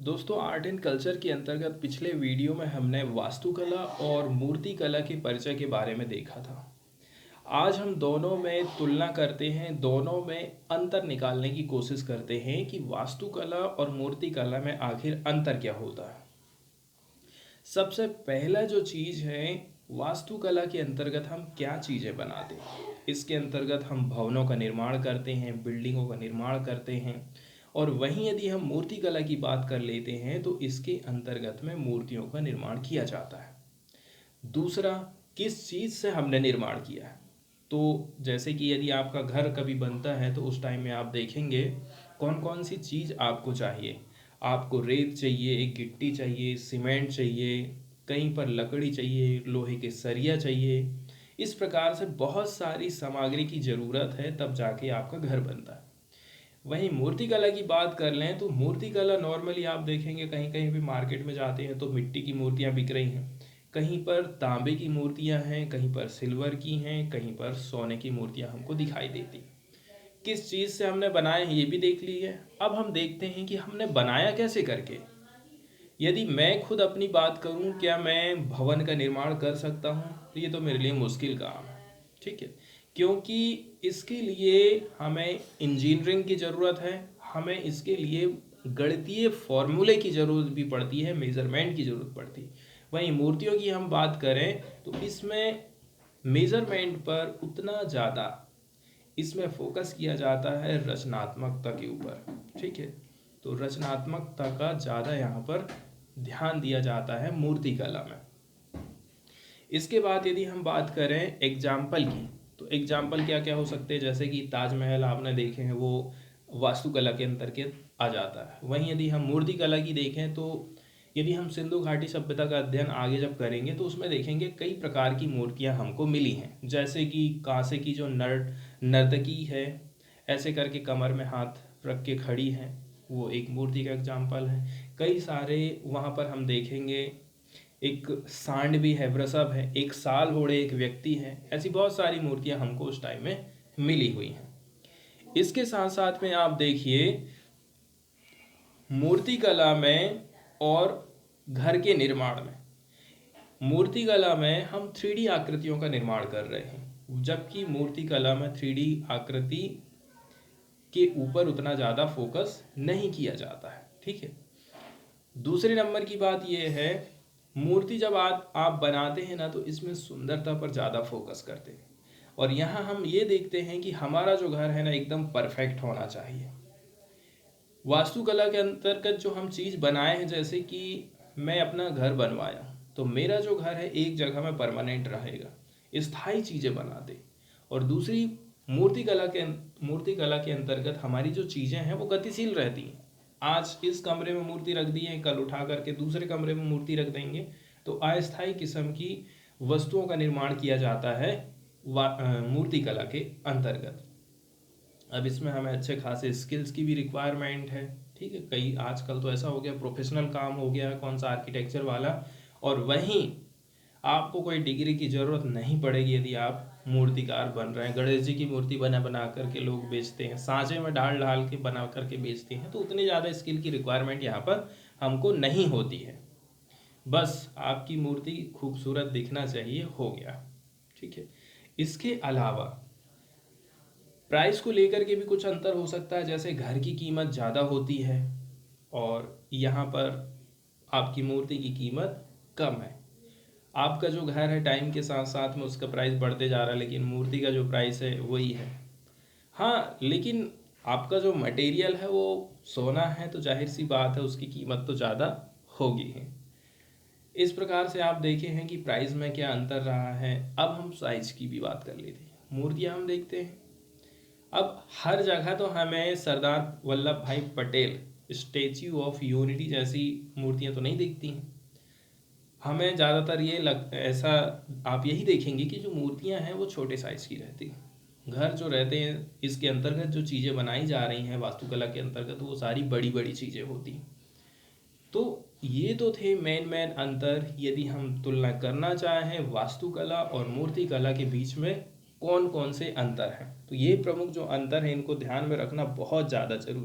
दोस्तों, art and culture के अंतर्गत पिछले वीडियो में हमने वास्तुकला और मूर्तिकला के परिचय के बारे में देखा था। आज हम दोनों में तुलना करते हैं, दोनों में अंतर निकालने की कोशिश करते हैं कि वास्तुकला और मूर्तिकला में आखिर अंतर क्या होता है। सबसे पहला जो चीज़ है, वास्तुकला के अंतर्गत हम क्या चीज़ें बनाते हैं। इसके अंतर्गत हम भवनों का निर्माण करते हैं, बिल्डिंगों का निर्माण करते हैं। और वहीं यदि हम मूर्तिकला की बात कर लेते हैं तो इसके अंतर्गत में मूर्तियों का निर्माण किया जाता है। दूसरा, किस चीज़ से हमने निर्माण किया है। तो जैसे कि यदि आपका घर कभी बनता है तो उस टाइम में आप देखेंगे कौन कौन सी चीज़ आपको चाहिए। आपको रेत चाहिए, गिट्टी चाहिए, सीमेंट चाहिए, कहीं पर लकड़ी चाहिए, लोहे के सरिया चाहिए। इस प्रकार से बहुत सारी सामग्री की ज़रूरत है, तब जाके आपका घर बनता है। वहीं मूर्तिकला की बात कर लें तो मूर्तिकला नॉर्मली आप देखेंगे कहीं कहीं भी मार्केट में जाते हैं तो मिट्टी की मूर्तियां बिक रही हैं। कहीं पर तांबे की मूर्तियां हैं, कहीं पर सिल्वर की हैं, कहीं पर सोने की मूर्तियां हमको दिखाई देती। किस चीज़ से हमने बनाए हैं ये भी देख ली है। अब हम देखते हैं कि हमने बनाया कैसे करके। यदि मैं खुद अपनी बात करूं, क्या मैं भवन का निर्माण कर सकता हूं? तो ये तो मेरे लिए मुश्किल काम है। ठीक है, क्योंकि इसके लिए हमें इंजीनियरिंग की ज़रूरत है, हमें इसके लिए गणितीय फॉर्मूले की ज़रूरत भी पड़ती है, मेज़रमेंट की ज़रूरत पड़ती है। वहीं मूर्तियों की हम बात करें तो इसमें मेज़रमेंट पर उतना ज़्यादा इसमें फोकस किया जाता है रचनात्मकता के ऊपर। ठीक है, तो रचनात्मकता का ज़्यादा यहाँ पर ध्यान दिया जाता है मूर्तिकला में। इसके बाद यदि हम बात करें एग्जाम्पल की, तो एग्जाम्पल क्या क्या हो सकते हैं। जैसे कि ताजमहल आपने देखे हैं, वो वास्तुकला के अंतर्गत आ जाता है। वहीं यदि हम मूर्तिकला की देखें तो यदि हम सिंधु घाटी सभ्यता का अध्ययन आगे जब करेंगे तो उसमें देखेंगे कई प्रकार की मूर्तियां हमको मिली हैं। जैसे कि कांसे की जो नर्तकी है, ऐसे करके कमर में हाथ रख के खड़ी हैं, वो एक मूर्ति का एग्जाम्पल है। कई सारे वहाँ पर हम देखेंगे, एक सांड भी है, वृषभ है, एक साल ओढ़े एक व्यक्ति है। ऐसी बहुत सारी मूर्तियां हमको उस टाइम में मिली हुई हैं। इसके साथ साथ में आप देखिए मूर्तिकला में और घर के निर्माण में, मूर्तिकला में हम 3D आकृतियों का निर्माण कर रहे हैं, जबकि मूर्तिकला में 3D आकृति के ऊपर उतना ज़्यादा फोकस नहीं किया जाता है। ठीक है, दूसरे नंबर की बात यह है, मूर्ति जब आप बनाते हैं ना तो इसमें सुंदरता पर ज़्यादा फोकस करते हैं। और यहाँ हम ये देखते हैं कि हमारा जो घर है ना एकदम परफेक्ट होना चाहिए। वास्तुकला के अंतर्गत जो हम चीज़ बनाए हैं, जैसे कि मैं अपना घर बनवाया तो मेरा जो घर है एक जगह में परमानेंट रहेगा, स्थायी चीज़ें बनाते। और दूसरी, मूर्तिकला के अंतर्गत हमारी जो चीज़ें हैं वो गतिशील रहती हैं। आज इस कमरे में मूर्ति रख दी है, कल उठा करके दूसरे कमरे में मूर्ति रख देंगे। तो अस्थायी किस्म की वस्तुओं का निर्माण किया जाता है मूर्तिकला के अंतर्गत। अब इसमें हमें अच्छे खासे स्किल्स की भी रिक्वायरमेंट है। ठीक है, कई आजकल तो ऐसा हो गया, प्रोफेशनल काम हो गया कौन सा आर्किटेक्चर वाला। और वहीं आपको कोई डिग्री की ज़रूरत नहीं पड़ेगी यदि आप मूर्तिकार बन रहे हैं। गणेश जी की मूर्ति बना बना करके लोग बेचते हैं, सांचे में डाल डाल के बना करके बेचते हैं। तो उतनी ज़्यादा स्किल की रिक्वायरमेंट यहाँ पर हमको नहीं होती है। बस आपकी मूर्ति खूबसूरत दिखना चाहिए, हो गया। ठीक है, इसके अलावा प्राइस को लेकर के भी कुछ अंतर हो सकता है। जैसे घर की कीमत ज़्यादा होती है और यहाँ पर आपकी मूर्ति की कीमत कम है। आपका जो घर है टाइम के साथ साथ में उसका प्राइस बढ़ते जा रहा है, लेकिन मूर्ति का जो प्राइस है वही है। हाँ, लेकिन आपका जो मटेरियल है वो सोना है तो जाहिर सी बात है उसकी कीमत तो ज़्यादा होगी ही। इस प्रकार से आप देखे हैं कि प्राइस में क्या अंतर रहा है। अब हम साइज की भी बात कर लेते हैं। मूर्तियाँ हम देखते हैं, अब हर जगह तो हमें सरदार वल्लभ भाई पटेल स्टेच्यू ऑफ यूनिटी जैसी मूर्तियाँ तो नहीं दिखती हैं। हमें ज़्यादातर ऐसा आप यही देखेंगे कि जो मूर्तियाँ हैं वो छोटे साइज़ की रहती हैं। घर जो रहते हैं इसके अंतर्गत जो चीज़ें बनाई जा रही हैं वास्तुकला के अंतर्गत, वो सारी बड़ी बड़ी चीज़ें होती हैं। तो ये तो थे मेन अंतर। यदि हम तुलना करना चाहें वास्तुकला और मूर्तिकला के बीच में कौन कौन से अंतर हैं, तो ये प्रमुख जो अंतर है इनको ध्यान में रखना बहुत ज़्यादा जरूरी।